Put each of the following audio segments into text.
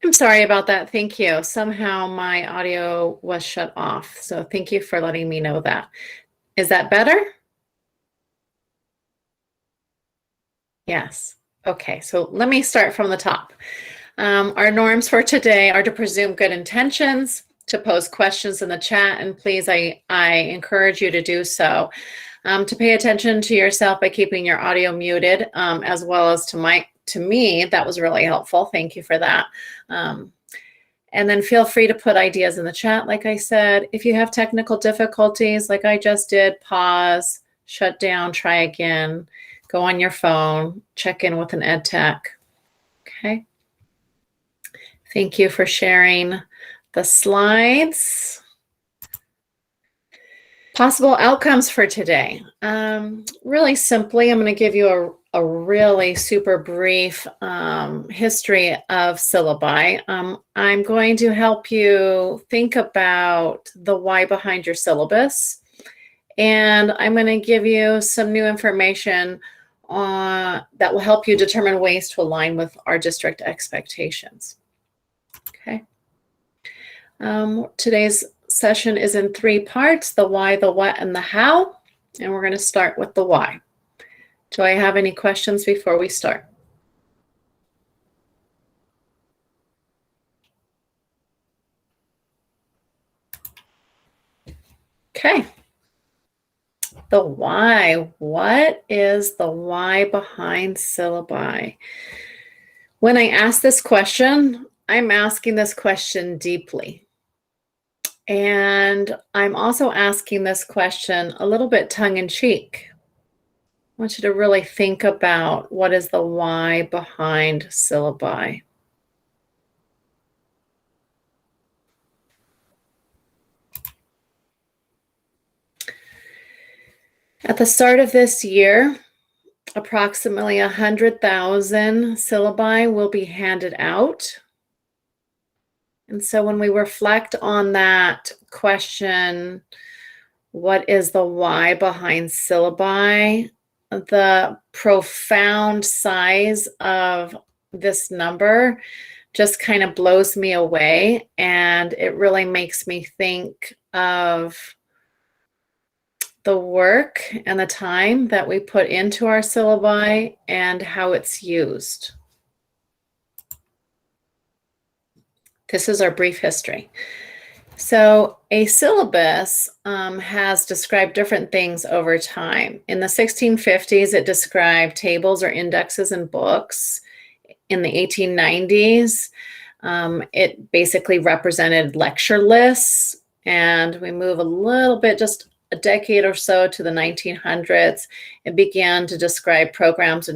I'm sorry about that. Thank you. Somehow my audio was shut off. So thank you for letting me know that. Is that better? Yes. Okay, so let me start from the top. Our norms for today are to presume good intentions, to post questions in the chat, and please, I encourage you to do so. To pay attention to yourself by keeping your audio muted, as well as to me, that was really helpful. Thank you for that. And then feel free to put ideas in the chat, like I said. If you have technical difficulties, like I just did, pause, shut down, try again, go on your phone, check in with an ed tech. Okay. Thank you for sharing the slides. Possible outcomes for today. Really simply, I'm going to give you a really super brief history of syllabi. I'm going to help you think about the why behind your syllabus. And I'm going to give you some new information that will help you determine ways to align with our district expectations. Okay. Today's session is in 3 parts: the why, the what, and the how. And we're going to start with the why. Do I have any questions before we start? Okay. The why. What is the why behind syllabi? When I ask this question, I'm asking this question deeply. And I'm also asking this question a little bit tongue-in-cheek. I want you to really think about what is the why behind syllabi. At the start of this year, approximately 100,000 syllabi will be handed out. And so when we reflect on that question, what is the why behind syllabi? The profound size of this number just kind of blows me away, and it really makes me think of the work and the time that we put into our syllabi and how it's used. This is our brief history. So a syllabus has described different things over time. In the 1650s, it described tables or indexes in books. In the 1890s, it basically represented lecture lists. And we move a little bit, just a decade or so, to the 1900s. It began to describe programs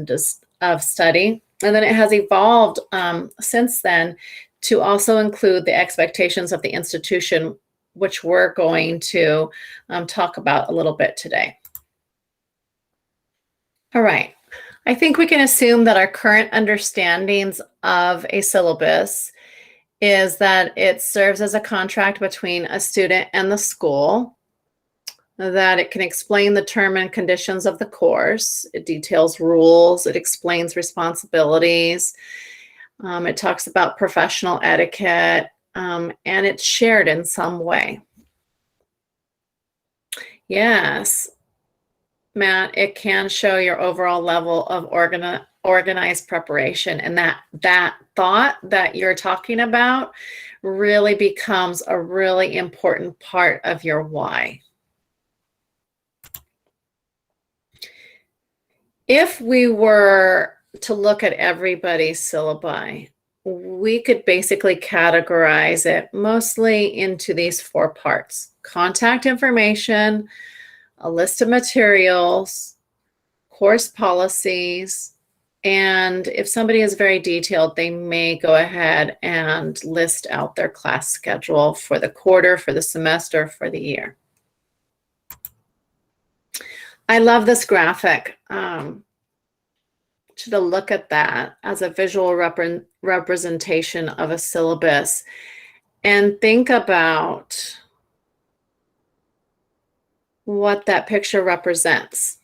of study. And then it has evolved since then to also include the expectations of the institution, which we're going to talk about a little bit today. All right. I think we can assume that our current understandings of a syllabus is that it serves as a contract between a student and the school, that it can explain the term and conditions of the course, it details rules, it explains responsibilities, it talks about professional etiquette, and it's shared in some way. Yes, Matt, it can show your overall level of organized preparation, and that thought that you're talking about really becomes a really important part of your why. If we were to look at everybody's syllabi, we could basically categorize it mostly into these 4 parts: contact information, a list of materials, course policies, and if somebody is very detailed, they may go ahead and list out their class schedule for the quarter, for the semester, for the year. I love this graphic. To look at that as a visual representation of a syllabus and think about what that picture represents.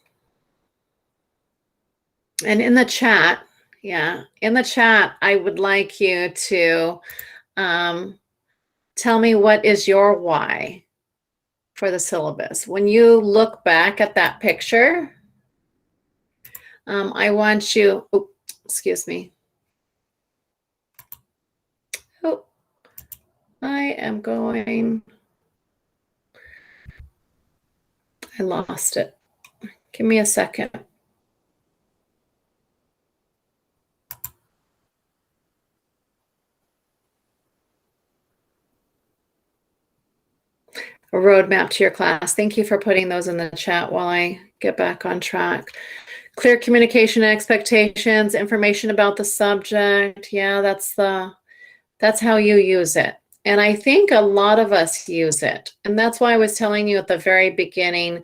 And in the chat, Yeah. In the chat, I would like you to tell me what is your why for the syllabus. When you look back at that picture, I want you, oh, excuse me. Oh, I am going, I lost it. Give me a second. A roadmap to your class. Thank you for putting those in the chat while I get back on track. Clear communication and expectations, information about the subject. Yeah, that's how you use it. And I think a lot of us use it. And that's why I was telling you at the very beginning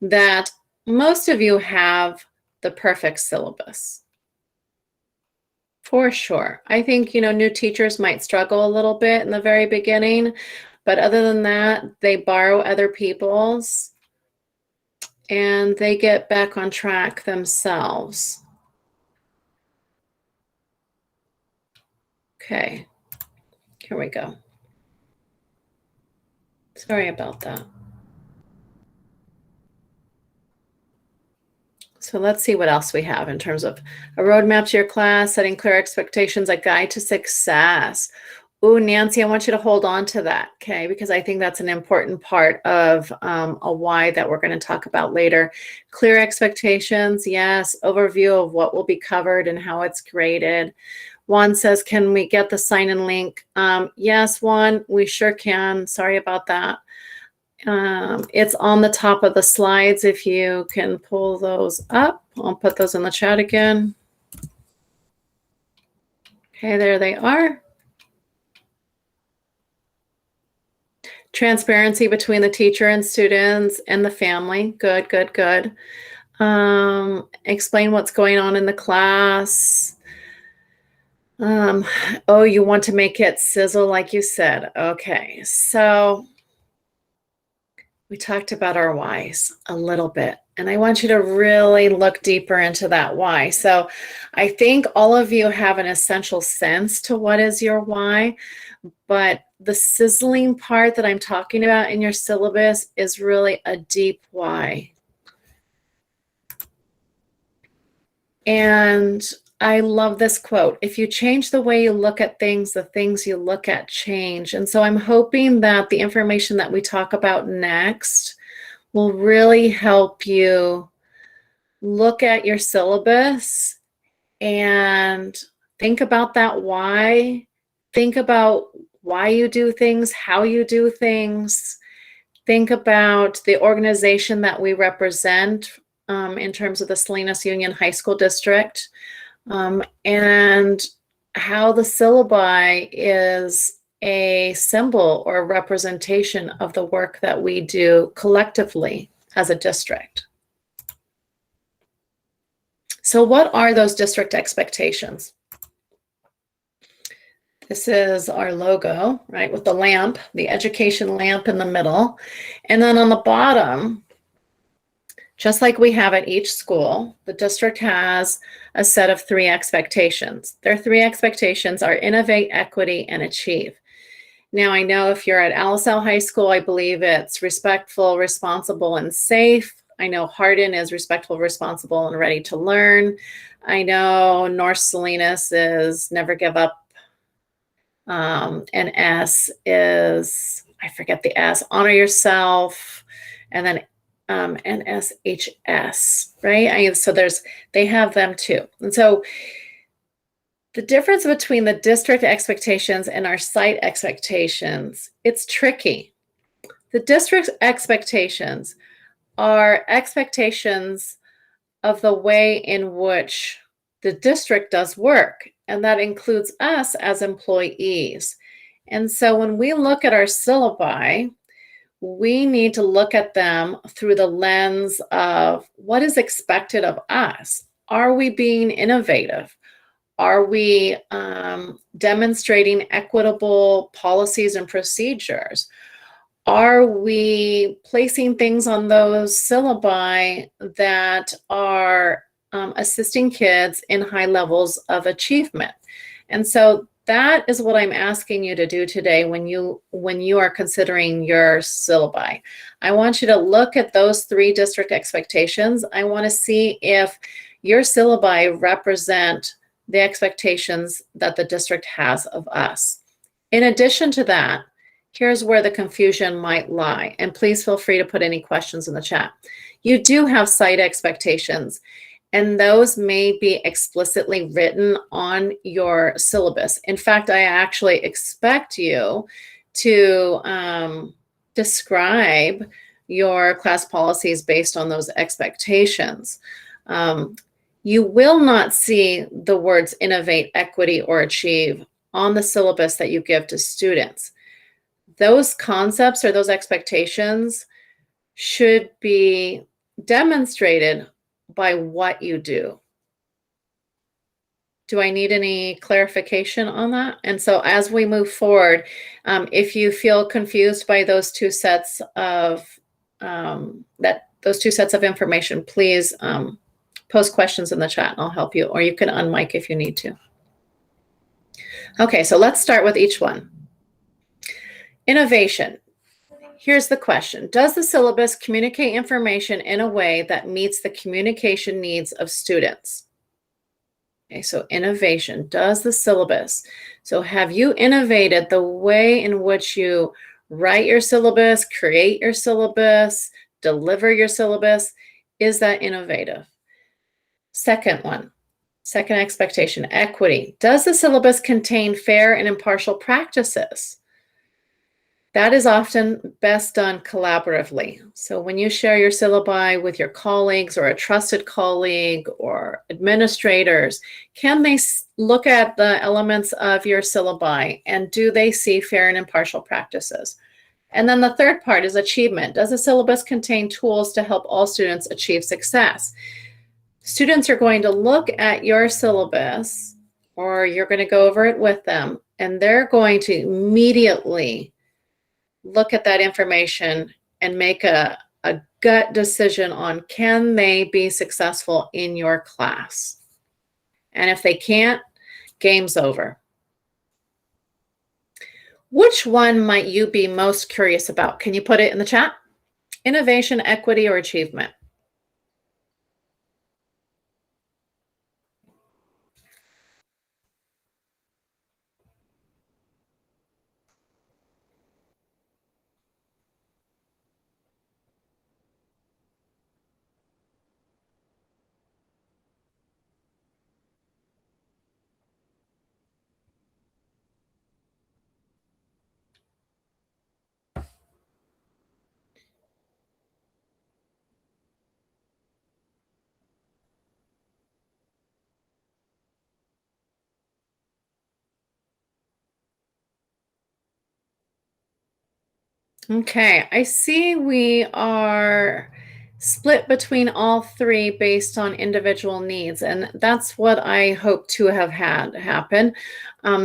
that most of you have the perfect syllabus. For sure. I think, new teachers might struggle a little bit in the very beginning, but other than that, they borrow other people's and they get back on track themselves. Okay, here we go. Sorry about that. So let's see what else we have in terms of a roadmap to your class, setting clear expectations, a guide to success. Ooh, Nancy, I want you to hold on to that, okay? Because I think that's an important part of a why that we're going to talk about later. Clear expectations, yes. Overview of what will be covered and how it's graded. Juan says, can we get the sign-in link? Yes, Juan, we sure can. Sorry about that. It's on the top of the slides if you can pull those up. I'll put those in the chat again. Okay, there they are. Transparency between the teacher and students and the family. Good, good, good. Explain what's going on in the class. Oh, you want to make it sizzle like you said. Okay, so we talked about our whys a little bit, and I want you to really look deeper into that why. So I think all of you have an essential sense to what is your why, but the sizzling part that I'm talking about in your syllabus is really a deep why. And I love this quote. If you change the way you look at things, the things you look at change. And so I'm hoping that the information that we talk about next will really help you look at your syllabus and think about that why. Think about why you do things, how you do things. Think about the organization that we represent in terms of the Salinas Union High School District. And how the syllabi is a symbol or a representation of the work that we do collectively as a district. So what are those district expectations? This is our logo, right, with the lamp, the education lamp in the middle. And then on the bottom, just like we have at each school, the district has a set of 3 expectations. Their 3 expectations are innovate, equity, and achieve. Now, I know if you're at Alisal High School, I believe it's respectful, responsible, and safe. I know Hardin is respectful, responsible, and ready to learn. I know North Salinas is never give up. And S is, I forget the S, honor yourself. And then NSHS, right? So they have them too. And so the difference between the district expectations and our site expectations, it's tricky. The district expectations are expectations of the way in which the district does work, and that includes us as employees. And so when we look at our syllabi, we need to look at them through the lens of what is expected of us. Are we being innovative? Are we demonstrating equitable policies and procedures? Are we placing things on those syllabi that are assisting kids in high levels of achievement. And so that is what I'm asking you to do today when you are considering your syllabi. I want you to look at those 3 district expectations. I want to see if your syllabi represent the expectations that the district has of us. In addition to that, here's where the confusion might lie. And please feel free to put any questions in the chat. You do have site expectations, and those may be explicitly written on your syllabus. In fact, I actually expect you to describe your class policies based on those expectations. You will not see the words innovate, equity, or achieve on the syllabus that you give to students. Those concepts or those expectations should be demonstrated by what you do. Do I need any clarification on that? And so as we move forward, if you feel confused by those 2 sets of information, please post questions in the chat and I'll help you, or you can unmic if you need to. Okay, so let's start with each one. Innovation. Here's the question. Does the syllabus communicate information in a way that meets the communication needs of students? Okay, so innovation. Does the syllabus. So have you innovated the way in which you write your syllabus, create your syllabus, deliver your syllabus? Is that innovative? Second one. Second expectation, equity. Does the syllabus contain fair and impartial practices? That is often best done collaboratively. So when you share your syllabi with your colleagues or a trusted colleague or administrators, can they look at the elements of your syllabi and do they see fair and impartial practices? And then the third part is achievement. Does the syllabus contain tools to help all students achieve success? Students are going to look at your syllabus, or you're going to go over it with them, and they're going to immediately look at that information and make a gut decision on, can they be successful in your class? And if they can't, game's over. Which one might you be most curious about? Can you put it in the chat? Innovation, equity, or achievement? Okay, I see we are split between all 3 based on individual needs, and that's what I hope to have had happen.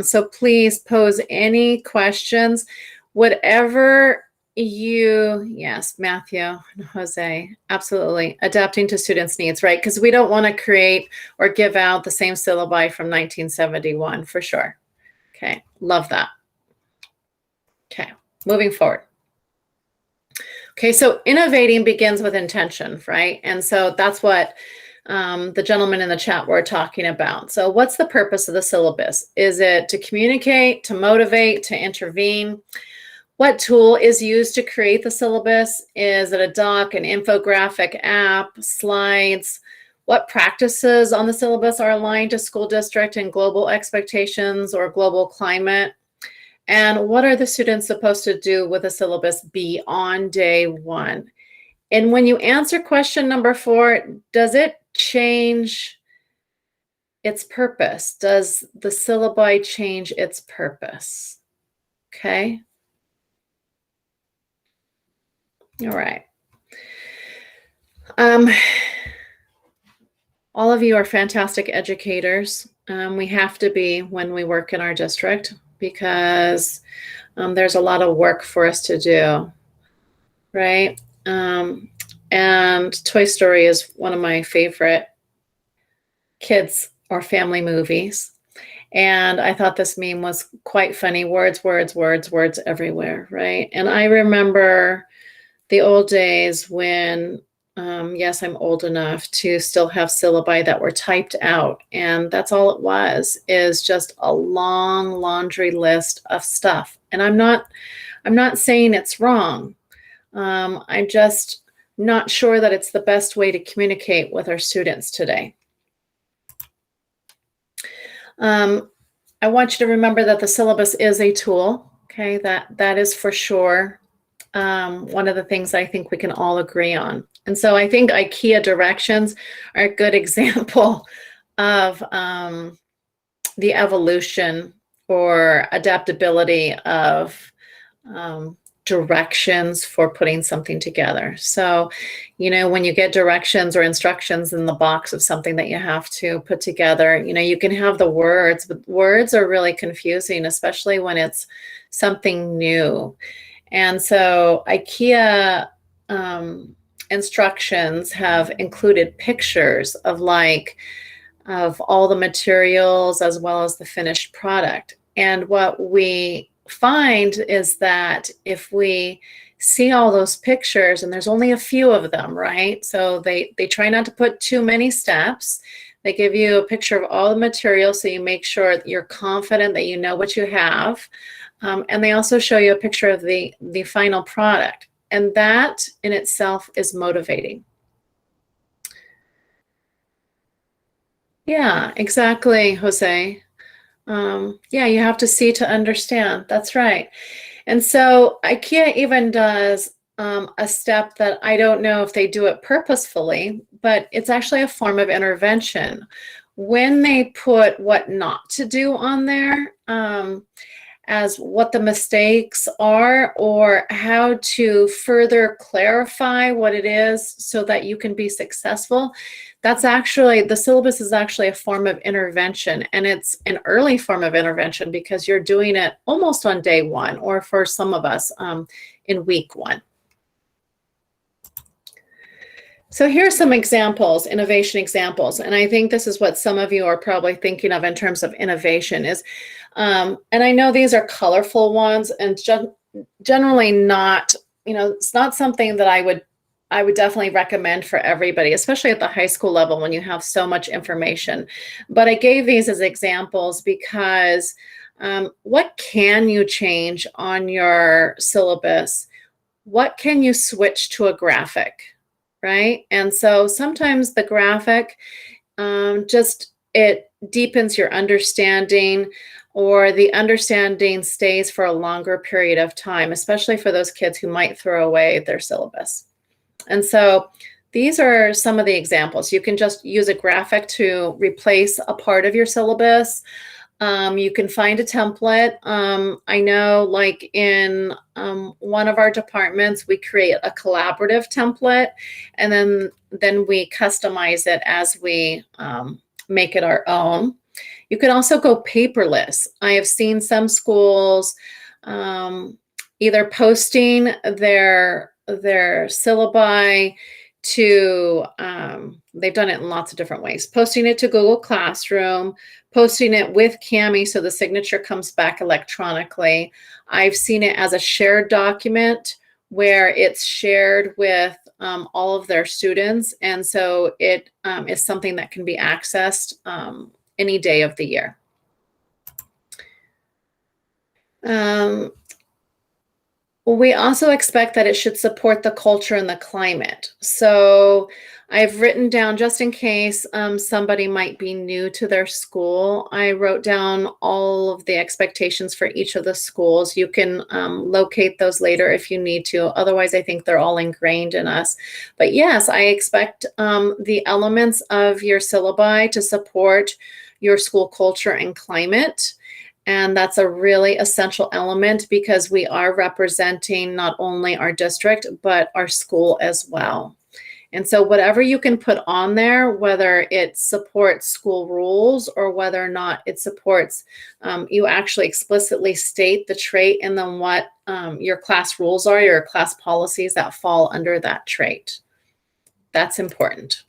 So please pose any questions, whatever yes, Matthew and Jose, absolutely, adapting to students' needs, right? Because we don't want to create or give out the same syllabi from 1971, for sure. Okay, love that. Okay, moving forward. Okay, so innovating begins with intention, right? And so that's what the gentleman in the chat were talking about. So what's the purpose of the syllabus? Is it to communicate, to motivate, to intervene? What tool is used to create the syllabus? Is it a doc, an infographic, app, slides? What practices on the syllabus are aligned to school district and global expectations or global climate? And what are the students supposed to do with a syllabus beyond day 1? And when you answer question number 4, does it change its purpose? Does the syllabi change its purpose? Okay. All right. All of you are fantastic educators. We have to be when we work in our district, because there's a lot of work for us to do, right? And Toy Story is one of my favorite kids or family movies. And I thought this meme was quite funny. Words, words, words, words everywhere, right? And I remember the old days when, yes, I'm old enough to still have syllabi that were typed out. And that's all it was, is just a long laundry list of stuff. And I'm not saying it's wrong. I'm just not sure that it's the best way to communicate with our students today. I want you to remember that the syllabus is a tool. Okay, that is for sure one of the things I think we can all agree on. And so I think IKEA directions are a good example of the evolution or adaptability of directions for putting something together. So, you know, when you get directions or instructions in the box of something that you have to put together, you know, you can have the words, but words are really confusing, especially when it's something new. And so IKEA instructions have included pictures of all the materials as well as the finished product. And what we find is that if we see all those pictures, and there's only a few of them, right? So they try not to put too many steps. They give you a picture of all the materials so you make sure that you're confident that you know what you have. And they also show you a picture of the final product. And that in itself is motivating. Yeah, exactly, Jose. Yeah, you have to see to understand. That's right. And so IKEA even does a step that I don't know if they do it purposefully, but it's actually a form of intervention. When they put what not to do on there, as what the mistakes are or how to further clarify what it is so that you can be successful, that's actually, the syllabus is actually a form of intervention, and it's an early form of intervention because you're doing it almost on day one, or for some of us in week one. So here are some examples, innovation examples, and I think this is what some of you are probably thinking of in terms of innovation is, and I know these are colorful ones and generally not, you know, it's not something that I would definitely recommend for everybody, especially at the high school level when you have so much information. But I gave these as examples because what can you change on your syllabus? What can you switch to a graphic, right? And so sometimes the graphic it deepens your understanding, or the understanding stays for a longer period of time, especially for those kids who might throw away their syllabus. And so these are some of the examples. You can just use a graphic to replace a part of your syllabus. You can find a template. I know, like in one of our departments, we create a collaborative template, and then we customize it as we make it our own. You can also go paperless. I have seen some schools either posting their syllabi to, they've done it in lots of different ways, posting it to Google Classroom, posting it with Kami so the signature comes back electronically. I've seen it as a shared document where it's shared with all of their students, and so it is something that can be accessed any day of the year. We also expect that it should support the culture and the climate. So I've written down, just in case somebody might be new to their school, I wrote down all of the expectations for each of the schools. You can locate those later if you need to. Otherwise, I think they're all ingrained in us. But yes, I expect the elements of your syllabi to support your school culture and climate. And that's a really essential element because we are representing not only our district, but our school as well. And so whatever you can put on there, whether it supports school rules or whether or not it supports, you actually explicitly state the trait and then what your class rules are, your class policies that fall under that trait. That's important.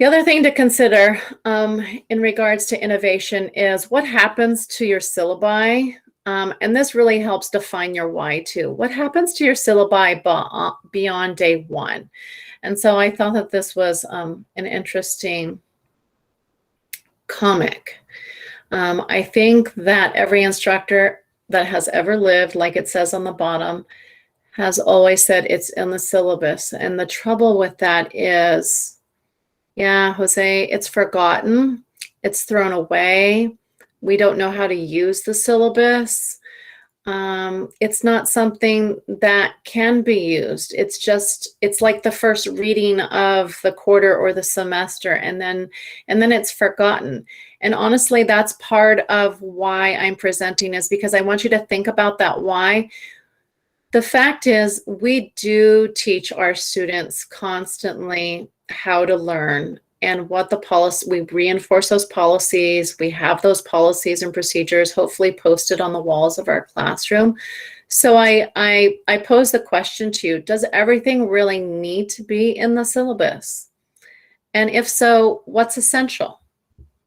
The other thing to consider in regards to innovation is what happens to your syllabi. And this really helps define your why too. What happens to your syllabi beyond day one? And so I thought that this was an interesting comic. I think that every instructor that has ever lived, like it says on the bottom, has always said it's in the syllabus. And the trouble with that is, yeah, Jose, it's forgotten. It's thrown away. We don't know how to use the syllabus. It's not something that can be used. It's like the first reading of the quarter or the semester, and then it's forgotten. And honestly, that's part of why I'm presenting, is because I want you to think about that why. The fact is, we do teach our students constantly how to learn and what the policy, we reinforce those policies. We have those policies and procedures hopefully posted on the walls of our classroom. So I pose the question to you, does everything really need to be in the syllabus? And if so, what's essential?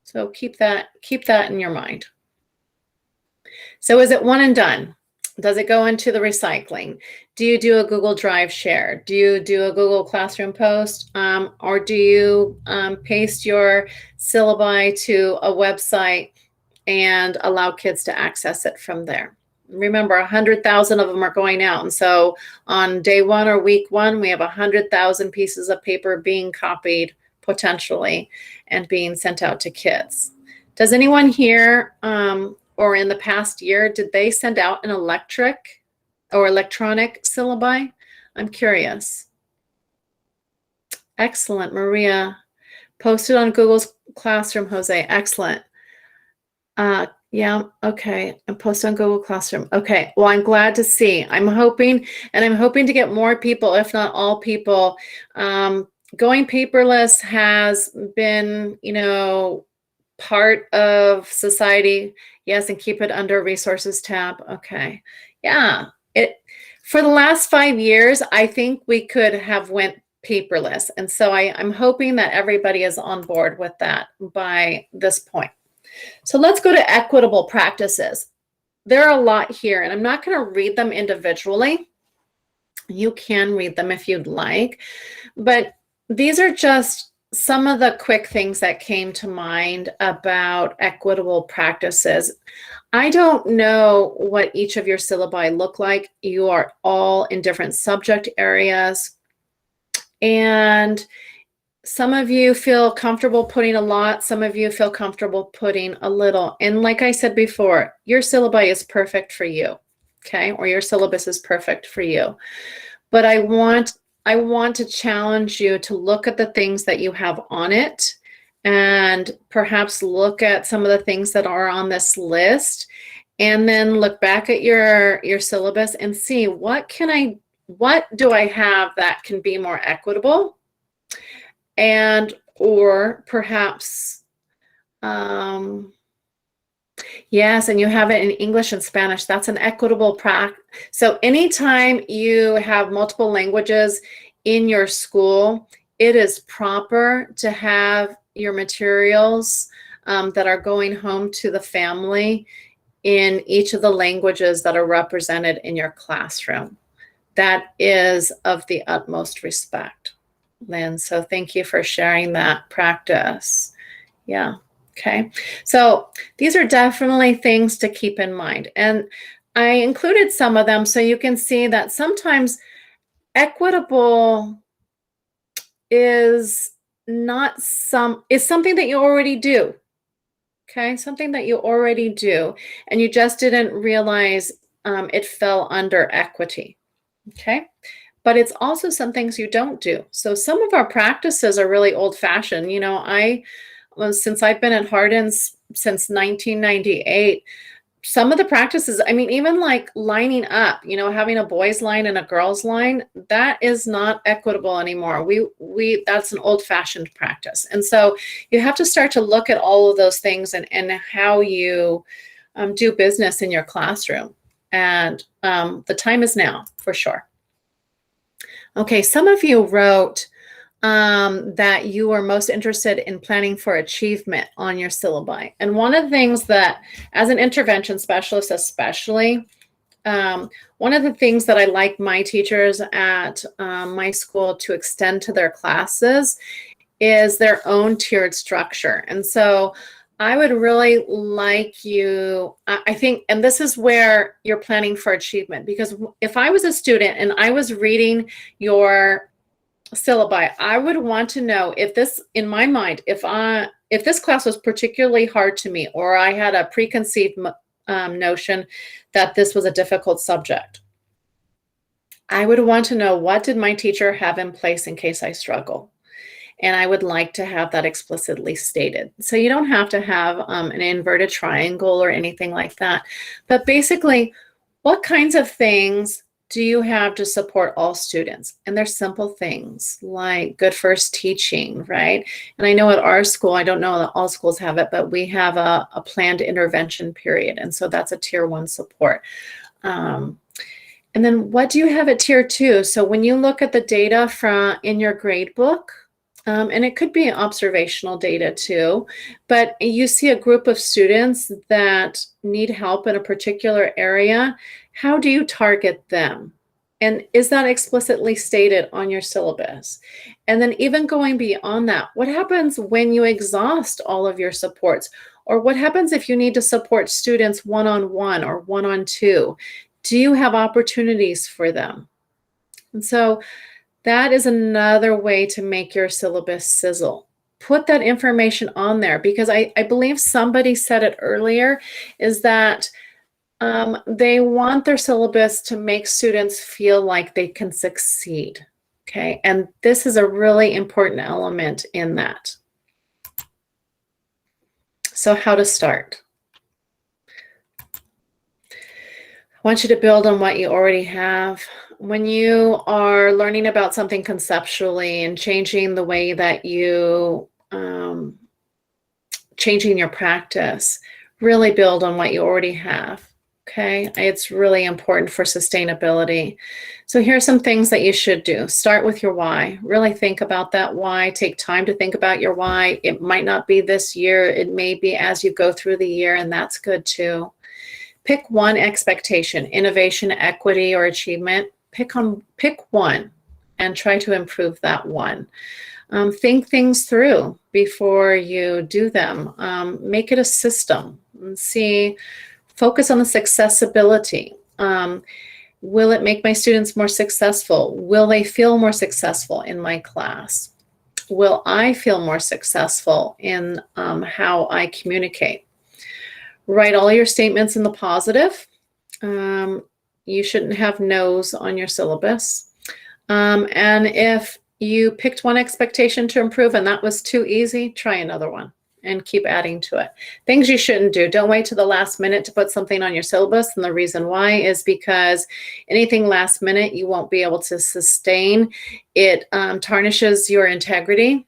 So keep that in your mind. So is it one and done? Does it go into the recycling? Do you do a Google Drive share? Do you do a Google Classroom post? Or do you paste your syllabi to a website and allow kids to access it from there? Remember, 100,000 of them are going out. And so on day one or week one, we have 100,000 pieces of paper being copied potentially and being sent out to kids. Does anyone here or in the past year, did they send out an electronic syllabi? I'm curious. Excellent, Maria. Posted on Google's Classroom, Jose. Excellent. Yeah, okay. And posted on Google Classroom. Okay, well, I'm glad to see. I'm hoping to get more people, if not all people. Going paperless has been, part of society. Yes, and keep it under resources tab. Okay. Yeah. For the last 5 years, I think we could have went paperless. And so I'm hoping that everybody is on board with that by this point. So let's go to equitable practices. There are a lot here, and I'm not going to read them individually. You can read them if you'd like, but these are just some of the quick things that came to mind about equitable practices. I don't know what each of your syllabi look like. You are all in different subject areas, and some of you feel comfortable putting a lot, some of you feel comfortable putting a little. And like I said before, your syllabi is perfect for you, okay? Or your syllabus is perfect for you. But I want to challenge you to look at the things that you have on it and perhaps look at some of the things that are on this list, and then look back at your syllabus and see what do I have that can be more equitable, and or perhaps yes, and you have it in English and Spanish. That's an equitable practice. So anytime you have multiple languages in your school, it is proper to have your materials that are going home to the family in each of the languages that are represented in your classroom. That is of the utmost respect, Lynn. So thank you for sharing that practice. Yeah. Okay, so these are definitely things to keep in mind. And I included some of them so you can see that sometimes equitable is something that you already do. Okay, something that you already do, and you just didn't realize it fell under equity. Okay, but it's also some things you don't do. So some of our practices are really old-fashioned. Since I've been at Hardin since 1998, some of the practices, even like lining up, having a boys line and a girls line, that is not equitable anymore. That's an old-fashioned practice. And so you have to start to look at all of those things and how you do business in your classroom. And the time is now, for sure. Okay, some of you wrote that you are most interested in planning for achievement on your syllabi. And one of the things that, as an intervention specialist especially, one of the things that I like my teachers at my school to extend to their classes is their own tiered structure. And so I would really like you, I think, and this is where you're planning for achievement, because if I was a student and I was reading your syllabi, I would want to know if this, in my mind, if this class was particularly hard to me, or I had a preconceived notion that this was a difficult subject, I would want to know, what did my teacher have in place in case I struggle? And I would like to have that explicitly stated. So you don't have to have an inverted triangle or anything like that. But basically, what kinds of things do you have to support all students? And they're simple things like good first teaching, right? And I know at our school, I don't know that all schools have it, but we have a planned intervention period. And so that's a tier 1 support. And then what do you have at tier 2? So when you look at the data in your grade book, and it could be observational data too, but you see a group of students that need help in a particular area, how do you target them? And is that explicitly stated on your syllabus? And then even going beyond that, what happens when you exhaust all of your supports? Or what happens if you need to support students one-on-one or one-on-two? Do you have opportunities for them? And so that is another way to make your syllabus sizzle. Put that information on there, because I believe somebody said it earlier, is that they want their syllabus to make students feel like they can succeed, okay? And this is a really important element in that. So how to start? I want you to build on what you already have. When you are learning about something conceptually and changing the way that you, changing your practice, really build on what you already have, okay? It's really important for sustainability. So here are some things that you should do. Start with your why. Really think about that why. Take time to think about your why. It might not be this year. It may be as you go through the year, and that's good too. Pick one expectation, innovation, equity, or achievement. Pick one and try to improve that one. Think things through before you do them. Make it a system. And focus on this accessibility. Will it make my students more successful? Will they feel more successful in my class? Will I feel more successful in how I communicate? Write all your statements in the positive. You shouldn't have no's on your syllabus. And if you picked one expectation to improve and that was too easy, try another one and keep adding to it. Things you shouldn't do. Don't wait to the last minute to put something on your syllabus. And the reason why is because anything last minute you won't be able to sustain. It tarnishes your integrity,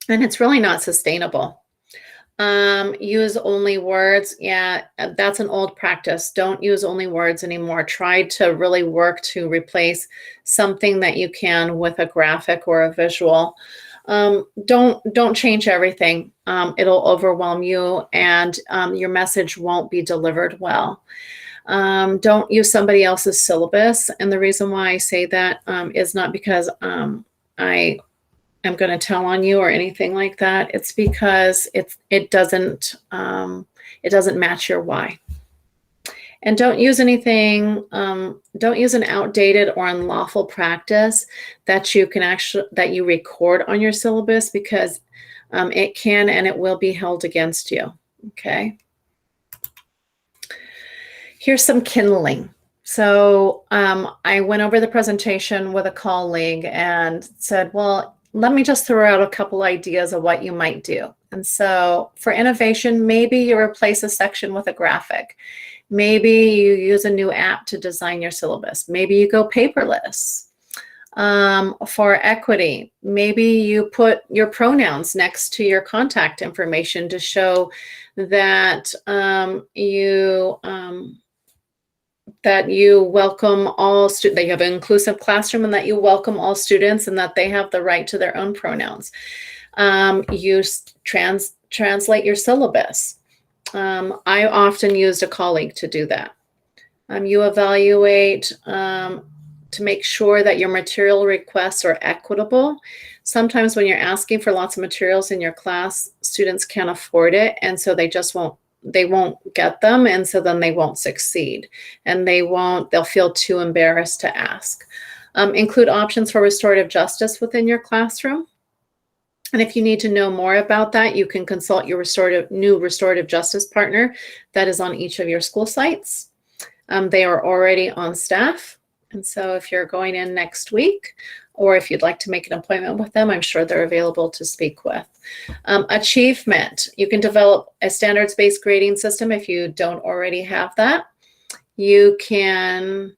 and it's really not sustainable. Use only words. Yeah, that's an old practice. Don't use only words anymore. Try to really work to replace something that you can with a graphic or a visual. Don't change everything. It'll overwhelm you, and your message won't be delivered well. Don't use somebody else's syllabus. And the reason why I say that is not because I'm going to tell on you or anything like that. It's because it doesn't match your why. And don't use anything. Don't use an outdated or unlawful practice that you record on your syllabus, because it can and it will be held against you. Okay. Here's some kindling. So I went over the presentation with a colleague and said, well, let me just throw out a couple ideas of what you might do. And so for innovation, maybe you replace a section with a graphic. Maybe you use a new app to design your syllabus. Maybe you go paperless. For equity, maybe you put your pronouns next to your contact information to show that that you welcome all students, that you have an inclusive classroom, and that you welcome all students, and that they have the right to their own pronouns. Translate your syllabus. I often used a colleague to do that. You evaluate to make sure that your material requests are equitable. Sometimes when you're asking for lots of materials in your class, students can't afford it, and so they won't get them, and so then they won't succeed, and they'll feel too embarrassed to ask. Include options for restorative justice within your classroom. And if you need to know more about that, you can consult your new restorative justice partner that is on each of your school sites. They are already on staff. And so if you're going in next week, or if you'd like to make an appointment with them, I'm sure they're available to speak with. Achievement. You can develop a standards-based grading system if you don't already have that. You can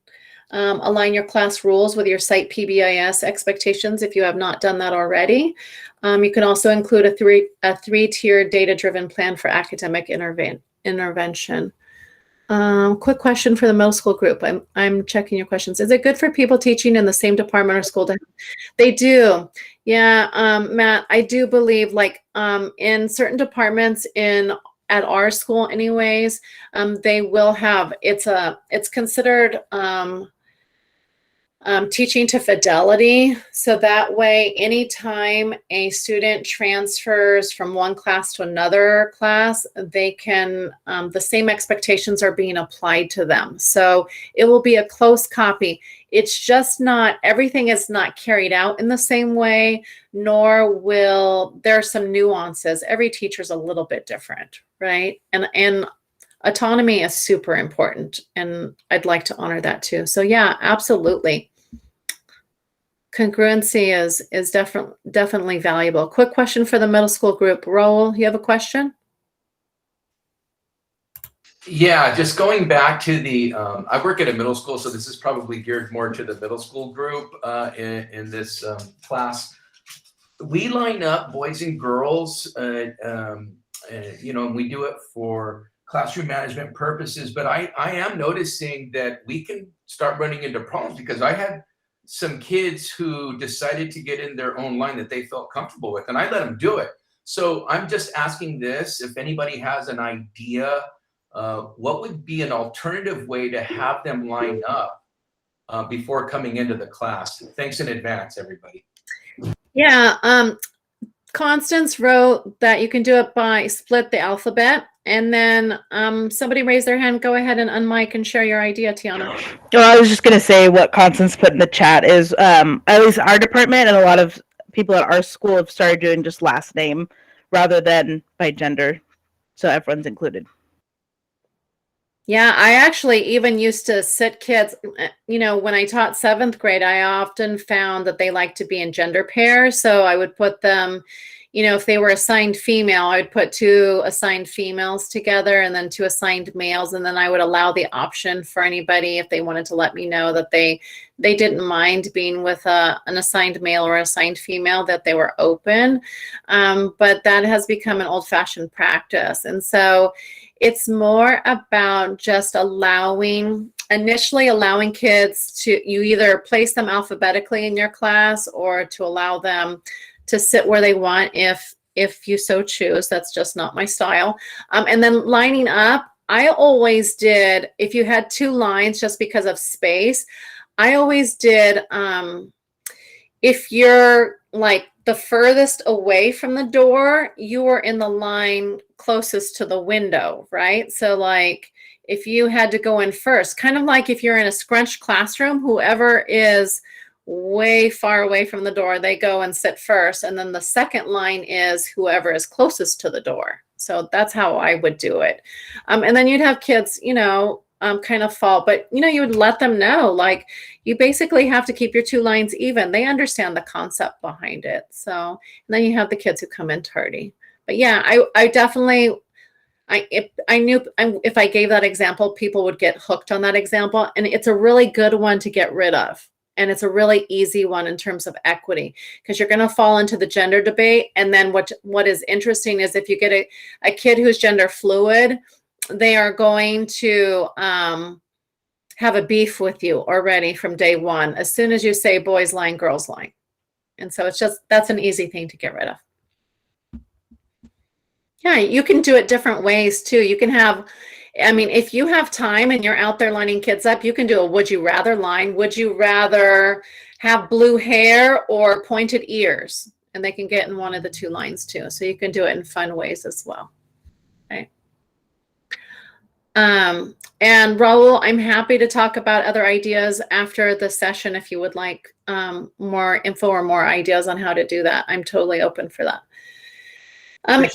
align your class rules with your site PBIS expectations if you have not done that already. You can also include a three-tiered data-driven plan for academic intervention. Quick question for the middle school group. I'm checking your questions. Is it good for people teaching in the same department or school to? They do. Yeah, Matt, I do believe in certain departments at our school anyways, they will have, it's considered teaching to fidelity. So that way, anytime a student transfers from one class to another class, they can, the same expectations are being applied to them. So it will be a close copy. It's just not, everything is not carried out in the same way, nor there are some nuances. Every teacher's a little bit different, right? And autonomy is super important, and I'd like to honor that too. So yeah, absolutely. Congruency is definitely valuable. Quick question for the middle school group. Raul, you have a question? Yeah, just going back to I work at a middle school, so this is probably geared more to the middle school group in this class. We line up boys and girls, and we do it for classroom management purposes, but I am noticing that we can start running into problems because I had some kids who decided to get in their own line that they felt comfortable with, and I let them do it. So I'm just asking this, if anybody has an idea, what would be an alternative way to have them line up before coming into the class? Thanks in advance, everybody. Yeah, Constance wrote that you can do it by split the alphabet, and then somebody raised their hand. Go ahead and unmic and share your idea, Tiana. Well, I was just going to say what Constance put in the chat is at least our department and a lot of people at our school have started doing just last name rather than by gender, so everyone's included. Yeah, I actually even used to sit kids, when I taught 7th grade, I often found that they like to be in gender pairs. So I would put them, if they were assigned female, I would put 2 assigned females together and then 2 assigned males. And then I would allow the option for anybody, if they wanted to let me know that they didn't mind being with an assigned male or assigned female, that they were open. But that has become an old-fashioned practice. And so it's more about just initially allowing kids to, you either place them alphabetically in your class or to allow them to sit where they want if you so choose. That's just not my style. And then lining up, I always did, if you had 2 lines just because of space, I always did, if you're like the furthest away from the door, you were in the line closest to the window, right? So like if you had to go in first, kind of like if you're in a scrunched classroom, whoever is way far away from the door, they go and sit first. And then the second line is whoever is closest to the door. So that's how I would do it. And then you'd have kids, kind of fall, but you would let them know, like, you basically have to keep your 2 lines even. They understand the concept behind it. So, and then you have the kids who come in tardy. But yeah, I definitely, I knew if I gave that example, people would get hooked on that example, and it's a really good one to get rid of. And it's a really easy one in terms of equity, because you're going to fall into the gender debate. And then what is interesting is if you get a kid who's gender fluid, they are going to have a beef with you already from day one as soon as you say boys line, girls line. And so it's just, that's an easy thing to get rid of. Yeah, you can do it different ways too. You can have, I mean, if you have time and you're out there lining kids up, you can do a would you rather line. Would you rather have blue hair or pointed ears? And they can get in one of the two lines too. So you can do it in fun ways as well. Okay. And Raul, I'm happy to talk about other ideas after the session if you would like more info or more ideas on how to do that. I'm totally open for that. I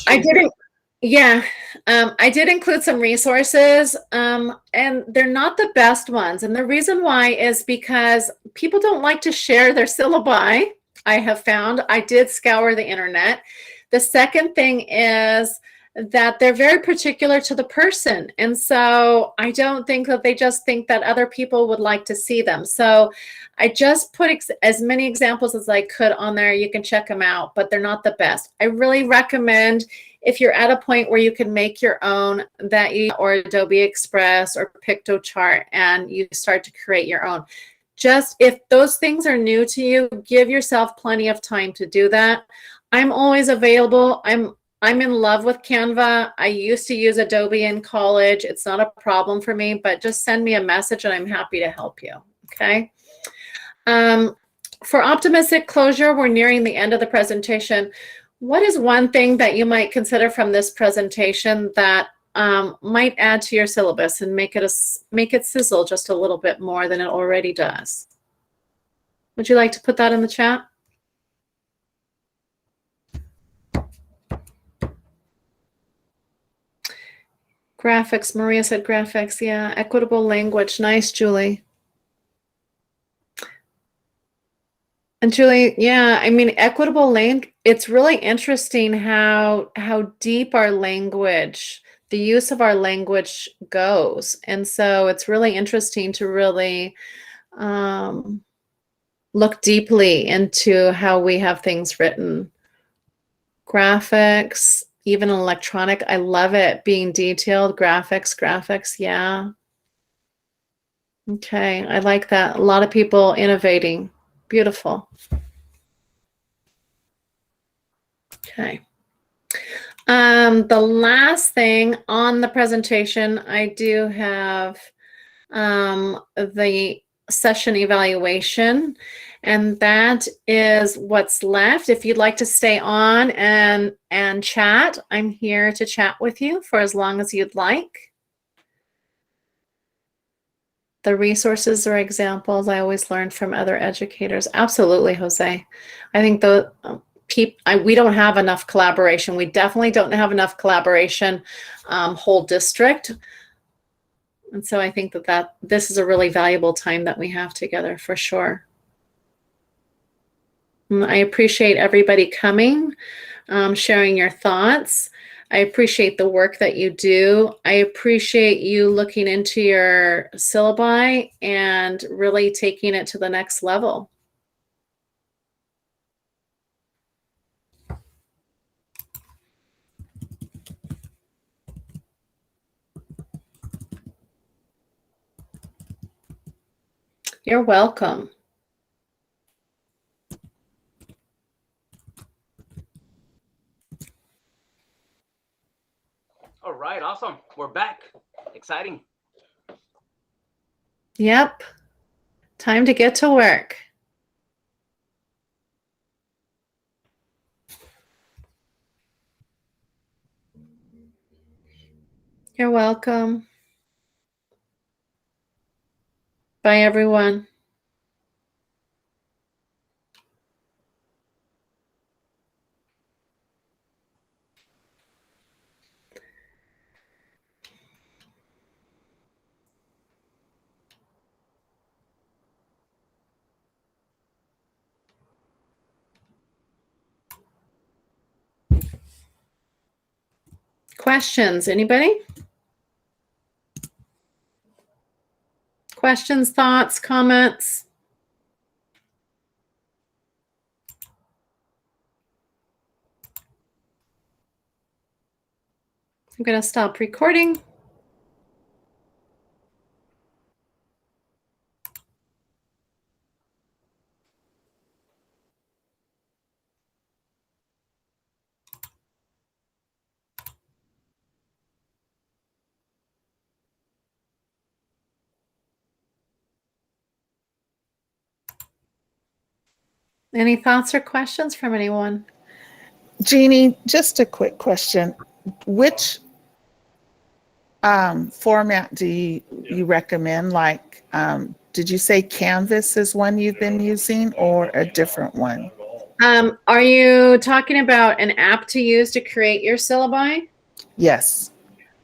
did include some resources, and they're not the best ones. And the reason why is because people don't like to share their syllabi. I have found, I did scour the internet. The second thing is that they're very particular to the person. And so I don't think that they just think that other people would like to see them. So I just put as many examples as I could on there. You can check them out, but they're not the best. I really recommend, if you're at a point where you can make your own, that you, or Adobe Express or PictoChart, and you start to create your own. Just if those things are new to you, give yourself plenty of time to do that. I'm always available. I'm in love with Canva. I used to use Adobe in college. It's not a problem for me, but just send me a message and I'm happy to help you. Okay. For optimistic closure, we're nearing the end of the presentation. What is one thing that you might consider from this presentation that might add to your syllabus and make it sizzle just a little bit more than it already does? Would you like to put that in the chat? Graphics, Maria said graphics. Yeah, equitable language. Nice, Julie. And Julie, yeah, I mean, equitable language, it's really interesting how deep our language, the use of our language goes. And so it's really interesting to really look deeply into how we have things written. Graphics, even electronic, I love it being detailed. Graphics, yeah. Okay, I like that. A lot of people innovating. Beautiful. Okay. The last thing on the presentation, I do have the session evaluation, and that is what's left. If you'd like to stay on and chat, I'm here to chat with you for as long as you'd like. The resources or examples I always learn from other educators. Absolutely, Jose. I think we don't have enough collaboration. We definitely don't have enough collaboration, whole district. And so I think that this is a really valuable time that we have together for sure. And I appreciate everybody coming, sharing your thoughts. I appreciate the work that you do. I appreciate you looking into your syllabi and really taking it to the next level. You're welcome. All right, awesome. We're back. Exciting. Yep. Time to get to work. You're welcome. Bye, everyone. Questions, anybody? Questions, thoughts, comments? I'm going to stop recording. Any thoughts or questions from anyone? Jeannie, just a quick question. Which format do you recommend? Like, did you say Canvas is one you've been using or a different one? Are you talking about an app to use to create your syllabi Yes.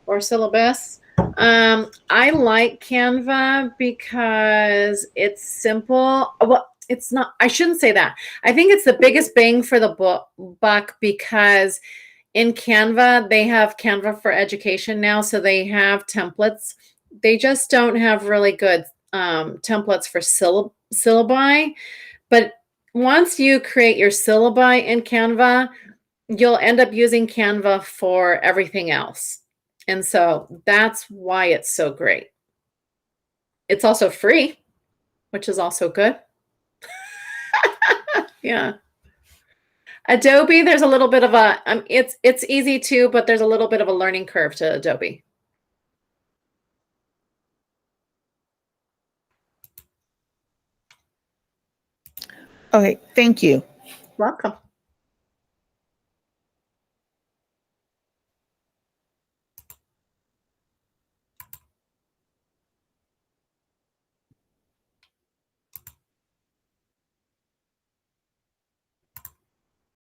or syllabus? I like Canva because it's simple. Well, it's not, I shouldn't say that. I think it's the biggest bang for the buck because in Canva, they have Canva for Education now. So they have templates. They just don't have really good templates for syllabi. But once you create your syllabi in Canva, you'll end up using Canva for everything else. And so that's why it's so great. It's also free, which is also good. Yeah. Adobe, there's a little bit of a, it's easy too, but there's a little bit of a learning curve to Adobe. Okay, thank you. Welcome.